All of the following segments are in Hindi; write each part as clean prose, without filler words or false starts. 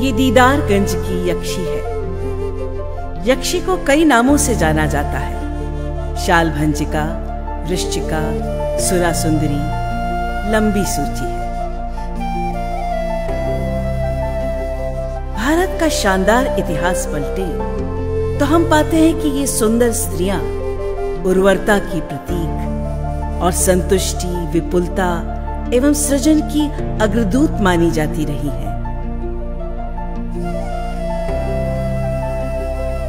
ये दीदारगंज की यक्षी है। यक्षी को कई नामों से जाना जाता है। शालभंजिका, वृश्चिका, सुरासुंदरी, लंबी सूची है। भारत का शानदार इतिहास पलटे तो हम पाते हैं कि ये सुंदर स्त्रियां उर्वरता की प्रतीक और संतुष्टि, विपुलता एवं सृजन की अग्रदूत मानी जाती रही हैं।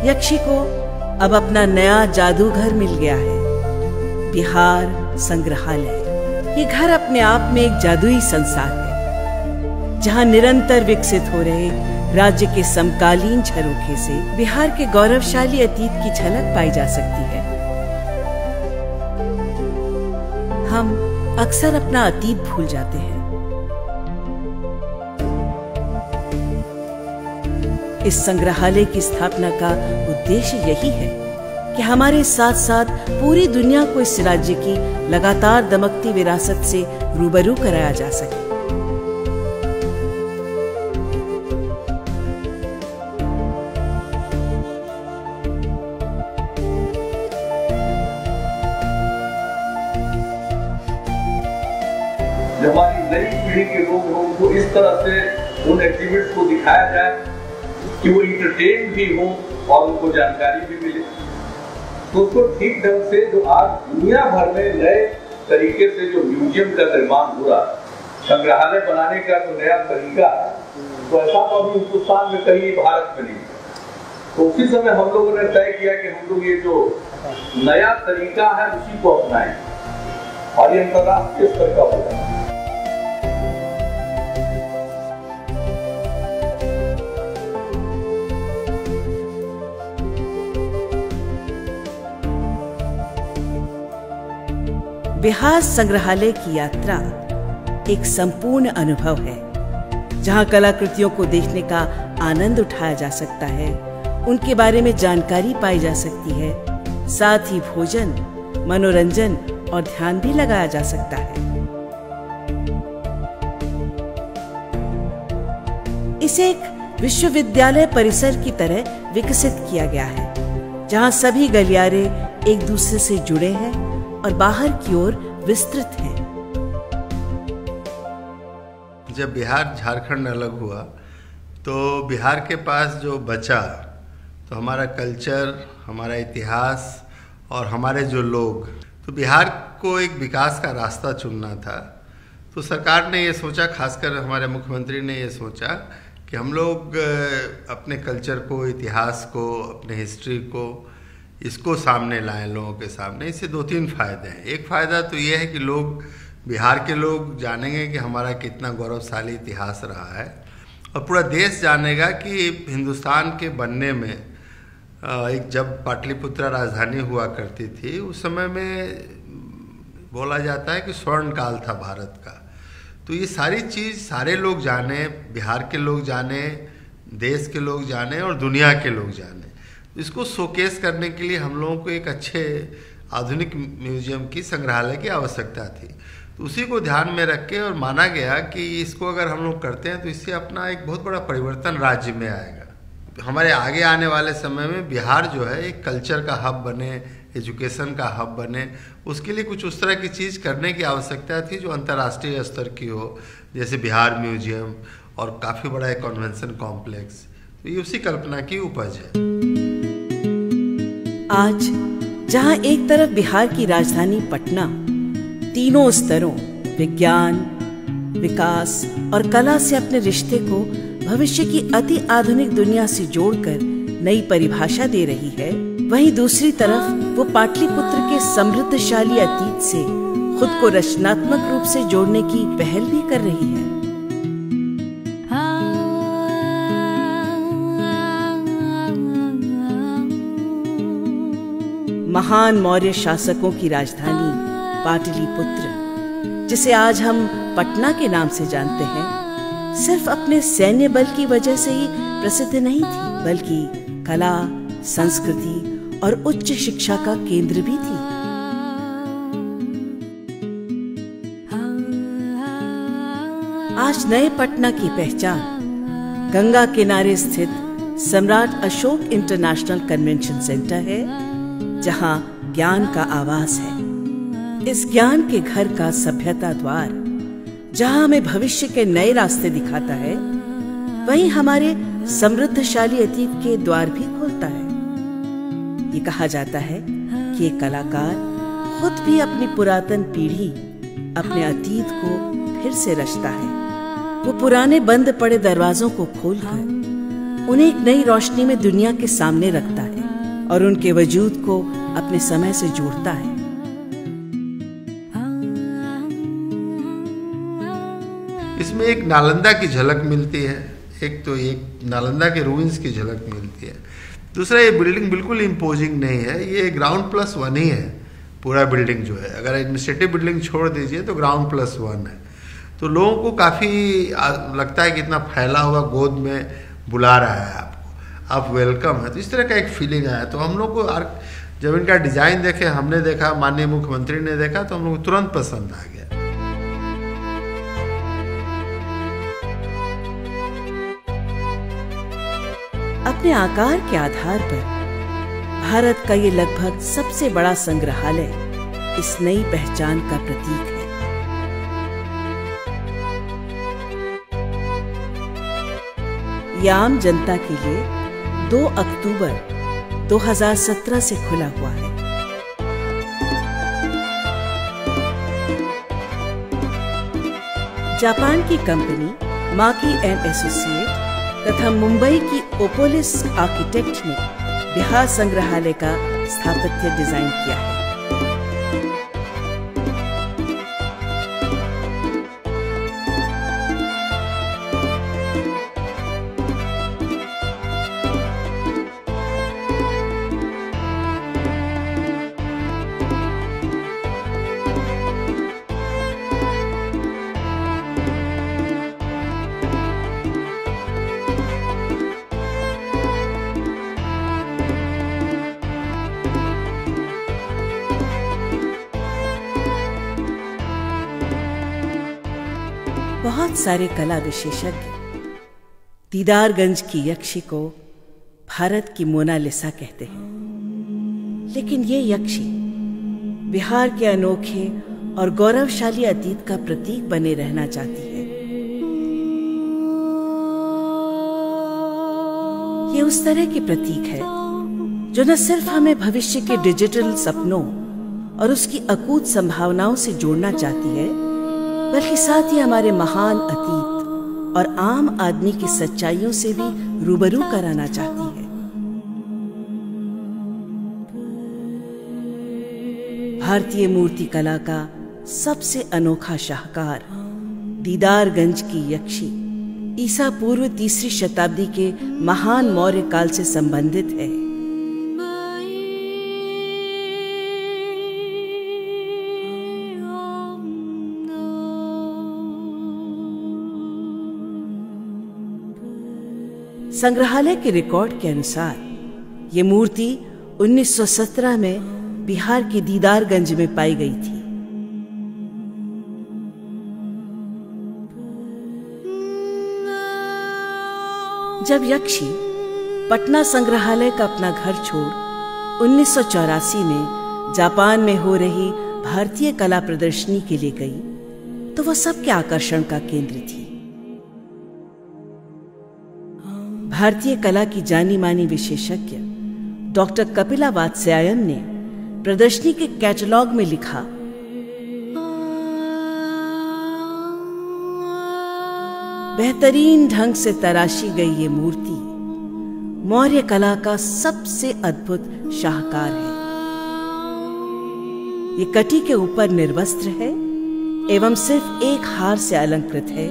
यक्षी को अब अपना नया जादूघर मिल गया है, बिहार संग्रहालय। ये घर अपने आप में एक जादुई संसार है, जहां निरंतर विकसित हो रहे राज्य के समकालीन झरोखे से बिहार के गौरवशाली अतीत की झलक पाई जा सकती है। हम अक्सर अपना अतीत भूल जाते हैं। इस संग्रहालय की स्थापना का उद्देश्य यही है कि हमारे साथ साथ पूरी दुनिया को इस राज्य की लगातार दमकती विरासत से रूबरू कराया जा सके। हमारी नई पीढ़ी के लोग हों, उनको इस तरह से उन एक्टिविटीज को दिखाया जाए कि वो इंटरटेन भी हो और उनको जानकारी भी मिले। तो उसको ठीक ढंग से जो आज दुनिया भर में नए तरीके से जो म्यूजियम का निर्माण हो रहा, संग्रहालय बनाने का जो नया तरीका है, तो ऐसा तो अभी हिंदुस्तान में कहीं भारत में नहीं। तो उसी समय हम लोगों ने तय किया कि हम लोग ये जो नया तरीका है उसी को अपनाएं और ये अंतर्राष्ट्रीय स्तर का होगा। बिहार संग्रहालय की यात्रा एक संपूर्ण अनुभव है, जहां कलाकृतियों को देखने का आनंद उठाया जा सकता है, उनके बारे में जानकारी पाई जा सकती है, साथ ही भोजन, मनोरंजन और ध्यान भी लगाया जा सकता है। इसे एक विश्वविद्यालय परिसर की तरह विकसित किया गया है, जहां सभी गलियारे एक दूसरे से जुड़े हैं और बाहर की ओर विस्तृत हैं। जब बिहार झारखंड अलग हुआ तो बिहार के पास जो बचा तो हमारा कल्चर, हमारा इतिहास और हमारे जो लोग, तो बिहार को एक विकास का रास्ता चुनना था। तो सरकार ने ये सोचा, खासकर हमारे मुख्यमंत्री ने ये सोचा कि हम लोग अपने कल्चर को, इतिहास को, अपने हिस्ट्री को, इसको सामने लाएं लोगों के सामने। इससे दो तीन फायदे हैं। एक फ़ायदा तो ये है कि लोग, बिहार के लोग जानेंगे कि हमारा कितना गौरवशाली इतिहास रहा है, और पूरा देश जानेगा कि हिंदुस्तान के बनने में एक जब पाटलिपुत्रा राजधानी हुआ करती थी, उस समय में बोला जाता है कि स्वर्ण काल था भारत का। तो ये सारी चीज़ सारे लोग जाने, बिहार के लोग जाने, देश के लोग जाने और दुनिया के लोग जाने। इसको शोकेस करने के लिए हम लोगों को एक अच्छे आधुनिक म्यूजियम की, संग्रहालय की आवश्यकता थी। तो उसी को ध्यान में रख के और माना गया कि इसको अगर हम लोग करते हैं तो इससे अपना एक बहुत बड़ा परिवर्तन राज्य में आएगा। हमारे आगे आने वाले समय में बिहार जो है एक कल्चर का हब बने, एजुकेशन का हब बने, उसके लिए कुछ उस तरह की चीज़ करने की आवश्यकता थी जो अंतर्राष्ट्रीय स्तर की हो, जैसे बिहार म्यूजियम और काफ़ी बड़ा एक कन्वेंशन कॉम्प्लेक्स। तो ये उसी कल्पना की उपज है। आज जहां एक तरफ बिहार की राजधानी पटना तीनों स्तरों, विज्ञान, विकास और कला से अपने रिश्ते को भविष्य की अति आधुनिक दुनिया से जोड़कर नई परिभाषा दे रही है, वहीं दूसरी तरफ वो पाटलिपुत्र के समृद्धशाली अतीत से खुद को रचनात्मक रूप से जोड़ने की पहल भी कर रही है। महान मौर्य शासकों की राजधानी पाटलिपुत्र, जिसे आज हम पटना के नाम से जानते हैं, सिर्फ अपने सैन्य बल की वजह से ही प्रसिद्ध नहीं थी, बल्कि कला, संस्कृति और उच्च शिक्षा का केंद्र भी थी। आज नए पटना की पहचान गंगा किनारे स्थित सम्राट अशोक इंटरनेशनल कन्वेंशन सेंटर है, जहां ज्ञान का आवास है। इस ज्ञान के घर का सभ्यता द्वार, जहां हमें भविष्य के नए रास्ते दिखाता है, वहीं हमारे समृद्धशाली अतीत के द्वार भी खोलता है। ये कहा जाता है कि एक कलाकार खुद भी अपनी पुरातन पीढ़ी, अपने अतीत को फिर से रचता है। वो पुराने बंद पड़े दरवाजों को खोलकर उन्हें एक नई रोशनी में दुनिया के सामने रखता है और उनके वजूद को अपने समय से जोड़ता है। इसमें एक नालंदा की झलक मिलती है, एक नालंदा के रूइंस की झलक मिलती है। दूसरा, ये बिल्डिंग बिल्कुल इम्पोजिंग नहीं है, ये ग्राउंड+1 ही है पूरा बिल्डिंग जो है। अगर एडमिनिस्ट्रेटिव बिल्डिंग छोड़ दीजिए तो ग्राउंड+1 है। तो लोगों को काफ़ी लगता है कि इतना फैला हुआ गोद में बुला रहा है आपको, आप वेलकम है। तो इस तरह का एक फीलिंग आया। तो हम लोग को जब इनका डिज़ाइन देखे, हमने देखा, माननीय मुख्यमंत्री ने देखा, तो हम लोग को तुरंत पसंद आ गया। अपने आकार के आधार पर भारत का ये लगभग सबसे बड़ा संग्रहालय इस नई पहचान का प्रतीक है। ये आम जनता के लिए 2 अक्टूबर 2017 से खुला हुआ है। जापान की कंपनी माकी एंड एसोसिएट तथा मुंबई की ओपोलिस आर्किटेक्ट ने बिहार संग्रहालय का स्थापत्य डिजाइन किया है। बहुत सारे कला विशेषज्ञ दीदारगंज की यक्षी को भारत की मोनालिसा कहते हैं, लेकिन ये यक्षी बिहार के अनोखे और गौरवशाली अतीत का प्रतीक बने रहना चाहती है। ये उस तरह की प्रतीक है जो न सिर्फ हमें भविष्य के डिजिटल सपनों और उसकी अकूत संभावनाओं से जोड़ना चाहती है, बल्कि साथ ही हमारे महान अतीत और आम आदमी की सच्चाइयों से भी रूबरू कराना चाहती है। भारतीय मूर्ति कला का सबसे अनोखा शाहकार दीदारगंज की यक्षी ईसा पूर्व 3री शताब्दी के महान मौर्य काल से संबंधित है। संग्रहालय के रिकॉर्ड के अनुसार ये मूर्ति 1917 में बिहार के दीदारगंज में पाई गई थी। जब यक्षी पटना संग्रहालय का अपना घर छोड़ 1984 में जापान में हो रही भारतीय कला प्रदर्शनी के लिए गई, तो वह सबके आकर्षण का केंद्र थी। भारतीय कला की जानी मानी विशेषज्ञ डॉक्टर कपिला वात्स्यायन ने प्रदर्शनी के कैटलॉग में लिखा, बेहतरीन ढंग से तराशी गई ये मूर्ति मौर्य कला का सबसे अद्भुत शाहकार है। ये कटी के ऊपर निर्वस्त्र है एवं सिर्फ एक हार से अलंकृत है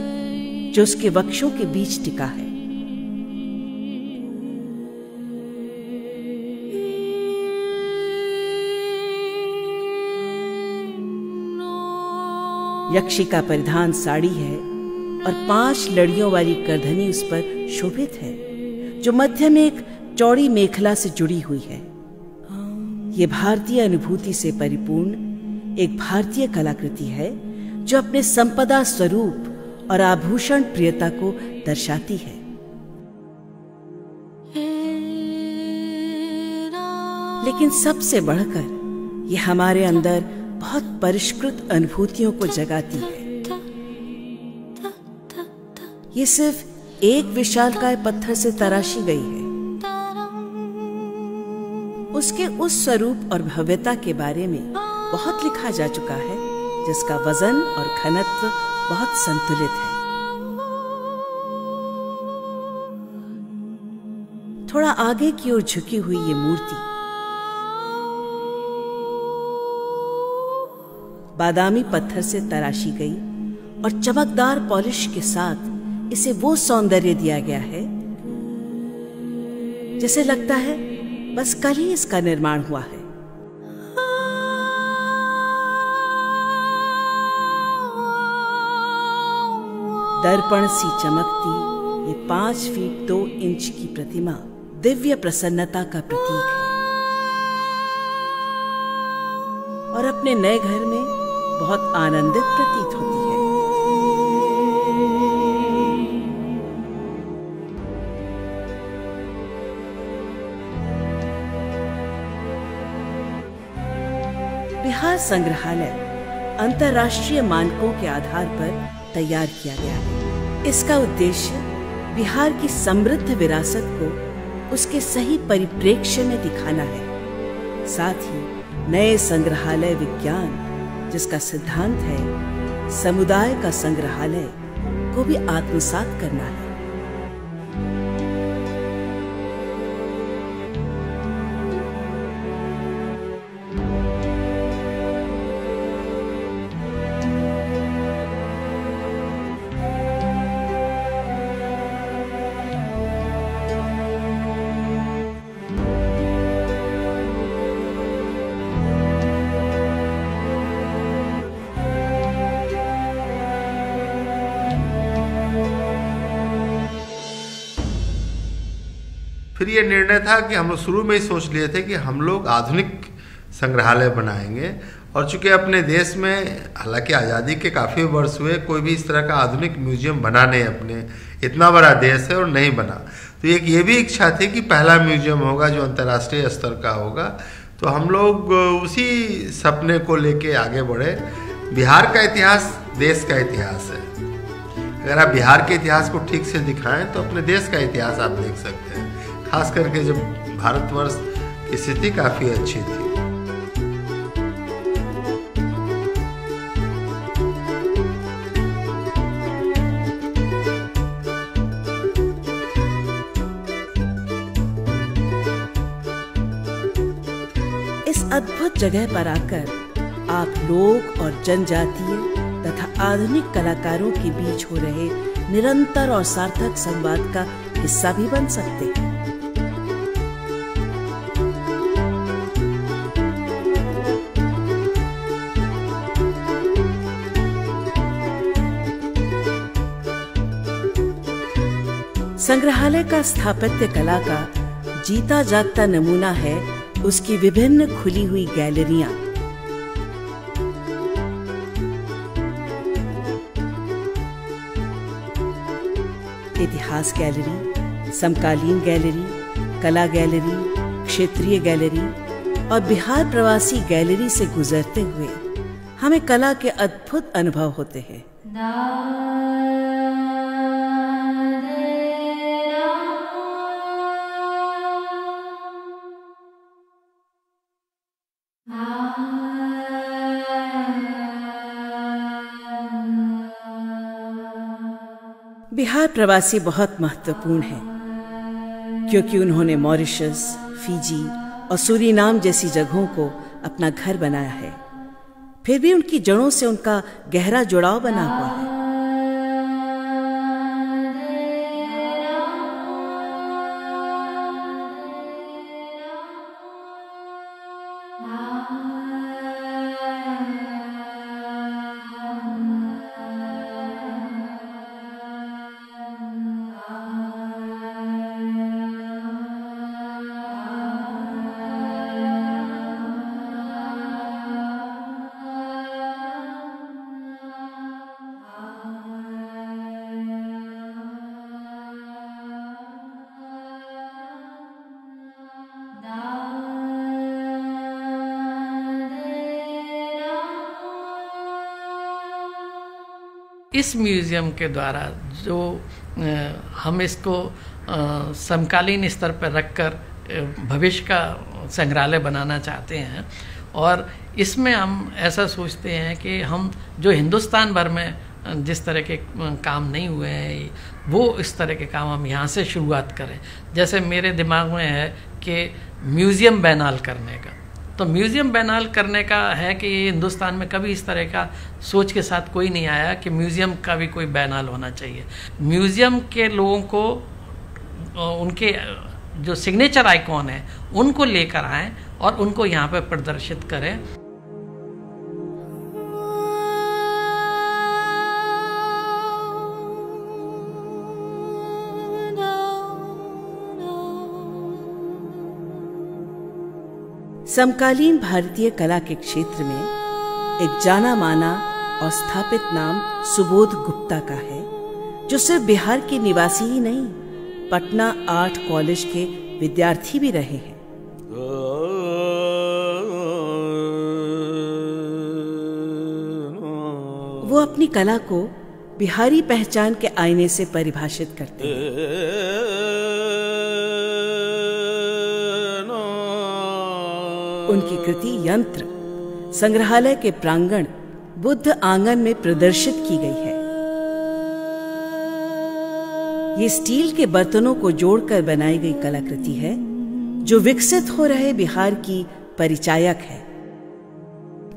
जो उसके वक्षों के बीच टिका है। यक्षी का परिधान साड़ी है और 5 लड़ियों वाली करधनी उस पर शोभित है, जो मध्य में एक चौड़ी मेखला से जुड़ी हुई है। ये भारतीय अनुभूति से परिपूर्ण एक भारतीय कलाकृति है जो अपने संपदा स्वरूप और आभूषण प्रियता को दर्शाती है। लेकिन सबसे बढ़कर ये हमारे अंदर बहुत परिष्कृत अनुभूतियों को जगाती है। ये सिर्फ एक विशालकाय पत्थर से तराशी गई है। उसके उस स्वरूप और भव्यता के बारे में बहुत लिखा जा चुका है, जिसका वजन और घनत्व बहुत संतुलित है। थोड़ा आगे की ओर झुकी हुई ये मूर्ति बादामी पत्थर से तराशी गई और चमकदार पॉलिश के साथ इसे वो सौंदर्य दिया गया है जैसे लगता है बस कल ही इसका निर्माण हुआ है। दर्पण सी चमकती ये 5 फीट 2 इंच की प्रतिमा दिव्य प्रसन्नता का प्रतीक है और अपने नए घर में बहुत आनंदित प्रतीत होती है। बिहार संग्रहालय अंतर्राष्ट्रीय मानकों के आधार पर तैयार किया गया है। इसका उद्देश्य बिहार की समृद्ध विरासत को उसके सही परिप्रेक्ष्य में दिखाना है। साथ ही नए संग्रहालय विज्ञान, जिसका सिद्धांत है समुदाय का संग्रहालय, को भी आत्मसात करना है। फिर ये निर्णय था कि हम लोग शुरू में ही सोच लिए थे कि हम लोग आधुनिक संग्रहालय बनाएंगे, और चूंकि अपने देश में हालांकि आज़ादी के काफ़ी वर्ष हुए, कोई भी इस तरह का आधुनिक म्यूजियम बना नहीं, अपने इतना बड़ा देश है और नहीं बना। तो एक ये भी इच्छा थी कि पहला म्यूजियम होगा जो अंतर्राष्ट्रीय स्तर का होगा। तो हम लोग उसी सपने को लेके आगे बढ़े। बिहार का इतिहास देश का इतिहास है। अगर आप बिहार के इतिहास को ठीक से दिखाएं तो अपने देश का इतिहास आप देख सकते हैं, खास करके जब भारतवर्ष की स्थिति काफ़ी अच्छी थी। इस अद्भुत जगह पर आकर आप लोक और जनजातीय तथा आधुनिक कलाकारों के बीच हो रहे निरंतर और सार्थक संवाद का हिस्सा भी बन सकते हैं। संग्रहालय का स्थापत्य कला का जीता जागता नमूना है उसकी विभिन्न खुली हुई गैलरियां। इतिहास गैलरी, समकालीन गैलरी, कला गैलरी, क्षेत्रीय गैलरी और बिहार प्रवासी गैलरी से गुजरते हुए हमें कला के अद्भुत अनुभव होते हैं। बिहार प्रवासी बहुत महत्वपूर्ण हैं, क्योंकि उन्होंने मॉरिशस, फिजी और सूरीनाम जैसी जगहों को अपना घर बनाया है। फिर भी उनकी जड़ों से उनका गहरा जुड़ाव बना हुआ है। इस म्यूज़ियम के द्वारा जो हम इसको समकालीन स्तर पर रखकर भविष्य का संग्रहालय बनाना चाहते हैं, और इसमें हम ऐसा सोचते हैं कि हम जो हिंदुस्तान भर में जिस तरह के काम नहीं हुए हैं, वो इस तरह के काम हम यहाँ से शुरुआत करें। जैसे मेरे दिमाग में है कि म्यूज़ियम बैनाल करने का, तो म्यूज़ियम बैनाल करने का है कि हिंदुस्तान में कभी इस तरह का सोच के साथ कोई नहीं आया कि म्यूज़ियम का भी कोई बैनाल होना चाहिए। म्यूज़ियम के लोगों को उनके जो सिग्नेचर आइकॉन है उनको लेकर आएँ और उनको यहाँ पर प्रदर्शित करें। समकालीन भारतीय कला के क्षेत्र में एक जाना माना और स्थापित नाम सुबोध गुप्ता का है, जो सिर्फ बिहार के निवासी ही नहीं, पटना आर्ट कॉलेज के विद्यार्थी भी रहे हैं। वो अपनी कला को बिहारी पहचान के आईने से परिभाषित करते हैं। उनकी कृति यंत्र संग्रहालय के प्रांगण बुद्ध आंगन में प्रदर्शित की गई है। ये स्टील के बर्तनों को जोड़कर बनाई गई कलाकृति है, जो विकसित हो रहे बिहार की परिचायक है।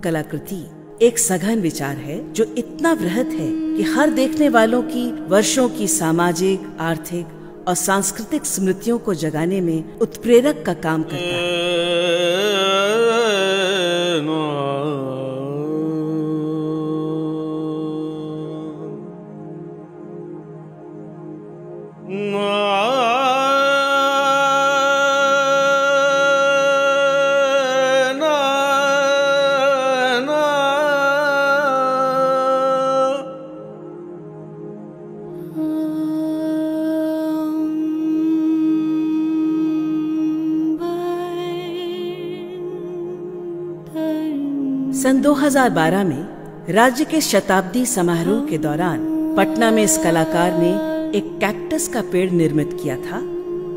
कलाकृति एक सघन विचार है जो इतना वृहत है कि हर देखने वालों की वर्षों की सामाजिक, आर्थिक और सांस्कृतिक स्मृतियों को जगाने में उत्प्रेरक का काम करता है। सन 2012 में राज्य के शताब्दी समारोह के दौरान पटना में इस कलाकार ने एक कैक्टस का पेड़ निर्मित किया था,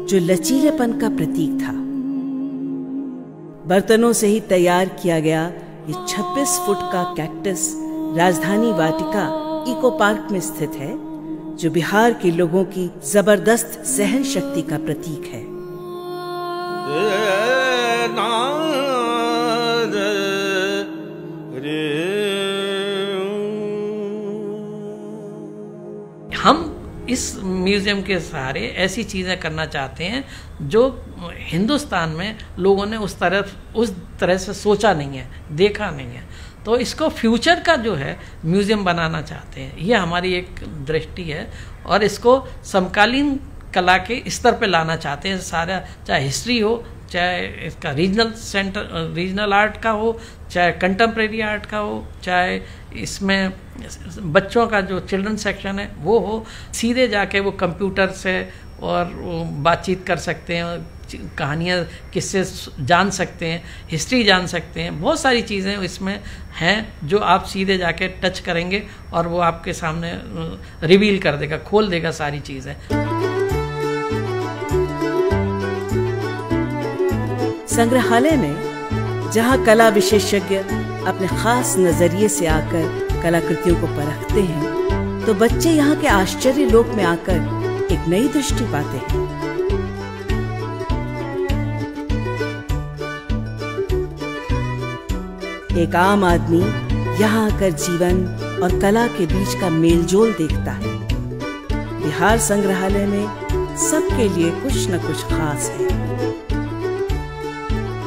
जो लचीलेपन का प्रतीक था। बर्तनों से ही तैयार किया गया ये 26 फुट का cactus Rajdhani Vatika eco park में स्थित है, जो बिहार के लोगों की जबरदस्त सहन शक्ति का प्रतीक है। हम इस म्यूज़ियम के सहारे ऐसी चीज़ें करना चाहते हैं जो हिंदुस्तान में लोगों ने उस तरह से सोचा नहीं है, देखा नहीं है। तो इसको फ्यूचर का जो है म्यूज़ियम बनाना चाहते हैं, ये हमारी एक दृष्टि है। और इसको समकालीन कला के स्तर पे लाना चाहते हैं, सारा, चाहे हिस्ट्री हो, चाहे इसका रीजनल आर्ट का हो, चाहे कंटेम्प्रेरी आर्ट का हो, चाहे इसमें बच्चों का जो चिल्ड्रन सेक्शन है वो हो। सीधे जाके वो कंप्यूटर से और बातचीत कर सकते हैं, कहानियाँ किससे जान सकते हैं, हिस्ट्री जान सकते हैं। बहुत सारी चीज़ें इसमें हैं जो आप सीधे जाके टच करेंगे और वो आपके सामने रिवील कर देगा, खोल देगा सारी चीज़ें। संग्रहालय में जहां कला विशेषज्ञ अपने खास नजरिए से आकर कलाकृतियों को परखते हैं, तो बच्चे यहाँ के आश्चर्य लोक में आकर एक नई दृष्टि पाते हैं। एक आम आदमी यहाँ आकर जीवन और कला के बीच का मेलजोल देखता है। बिहार संग्रहालय में सबके लिए कुछ न कुछ खास है।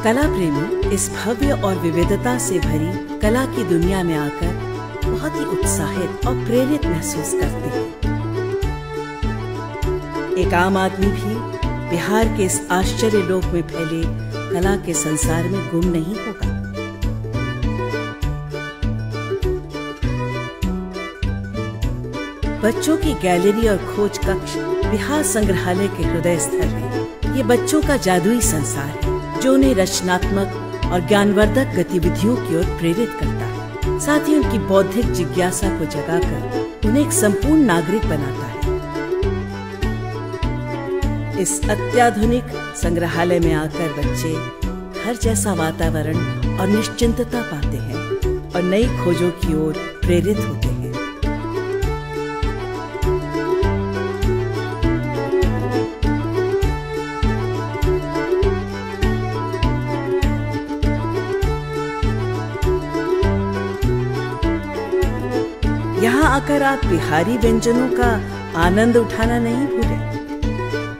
कला प्रेमी इस भव्य और विविधता से भरी कला की दुनिया में आकर बहुत ही उत्साहित और प्रेरित महसूस करते हैं। एक आम आदमी भी बिहार के इस आश्चर्य लोक में फैले कला के संसार में गुम नहीं होगा। बच्चों की गैलरी और खोज कक्ष बिहार संग्रहालय के हृदय स्थल है। ये बच्चों का जादुई संसार है जो उन्हें रचनात्मक और ज्ञानवर्धक गतिविधियों की ओर प्रेरित करता है। साथ ही उनकी बौद्धिक जिज्ञासा को जगाकर उन्हें एक संपूर्ण नागरिक बनाता है। इस अत्याधुनिक संग्रहालय में आकर बच्चे घर जैसा वातावरण और निश्चिंतता पाते हैं और नई खोजों की ओर प्रेरित होते हैं। यहाँ आकर आप बिहारी व्यंजनों का आनंद उठाना नहीं भूलें।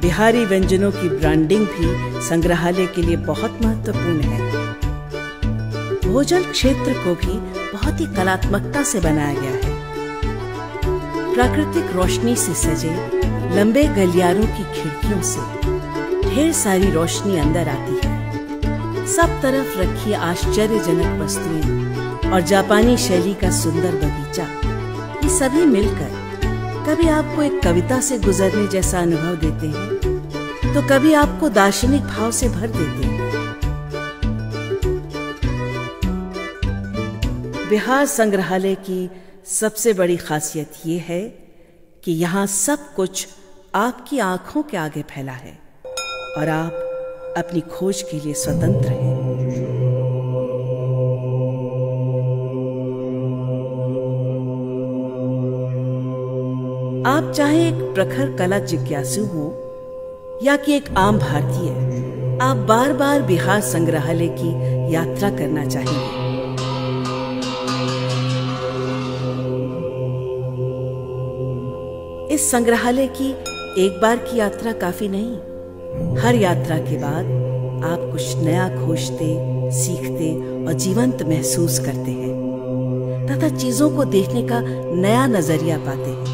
बिहारी व्यंजनों की ब्रांडिंग भी संग्रहालय के लिए बहुत महत्वपूर्ण है। भोजन क्षेत्र को भी बहुत ही कलात्मकता से बनाया गया है। प्राकृतिक रोशनी से सजे लंबे गलियारों की खिड़कियों से ढेर सारी रोशनी अंदर आती है। सब तरफ रखी आश्चर्यजनक वस्तुएं और जापानी शैली का सुंदर बगीचा, ये सभी मिलकर कभी आपको एक कविता से गुजरने जैसा अनुभव देते हैं तो कभी आपको दार्शनिक भाव से भर देते हैं। बिहार संग्रहालय की सबसे बड़ी खासियत ये है कि यहाँ सब कुछ आपकी आंखों के आगे फैला है और आप अपनी खोज के लिए स्वतंत्र हैं। आप चाहे एक प्रखर कला जिज्ञासु हो या कि एक आम भारतीय, आप बार बार बिहार संग्रहालय की यात्रा करना चाहेंगे। इस संग्रहालय की एक बार की यात्रा काफी नहीं, हर यात्रा के बाद आप कुछ नया खोजते, सीखते और जीवंत महसूस करते हैं तथा चीजों को देखने का नया नजरिया पाते हैं।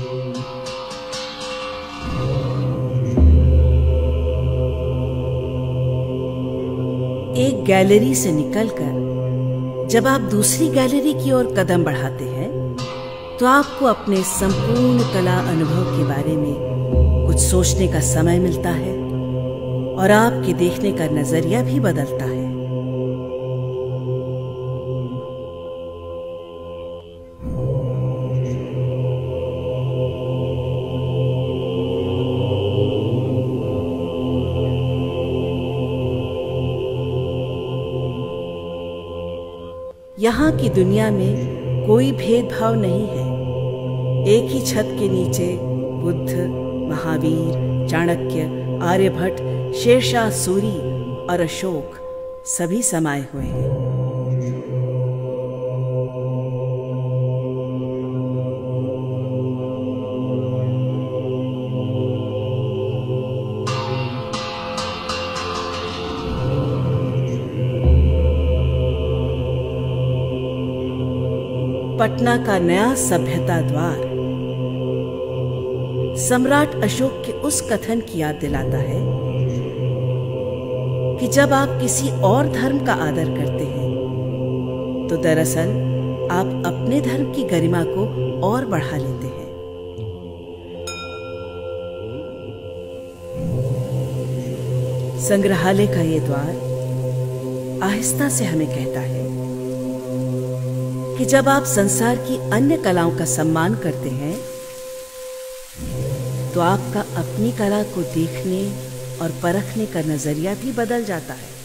एक गैलरी से निकलकर जब आप दूसरी गैलरी की ओर कदम बढ़ाते हैं तो आपको अपने संपूर्ण कला अनुभव के बारे में कुछ सोचने का समय मिलता है और आपके देखने का नजरिया भी बदलता है। यहाँ की दुनिया में कोई भेदभाव नहीं है। एक ही छत के नीचे बुद्ध, महावीर, चाणक्य, आर्यभट्ट, शेरशाह सूरी और अशोक सभी समाये हुए हैं। पटना का नया सभ्यता द्वार सम्राट अशोक के उस कथन की याद दिलाता है कि जब आप किसी और धर्म का आदर करते हैं तो दरअसल आप अपने धर्म की गरिमा को और बढ़ा लेते हैं। संग्रहालय का ये द्वार आहिस्ता से हमें कहता है कि जब आप संसार की अन्य कलाओं का सम्मान करते हैं तो आपका अपनी कला को देखने और परखने का नजरिया भी बदल जाता है।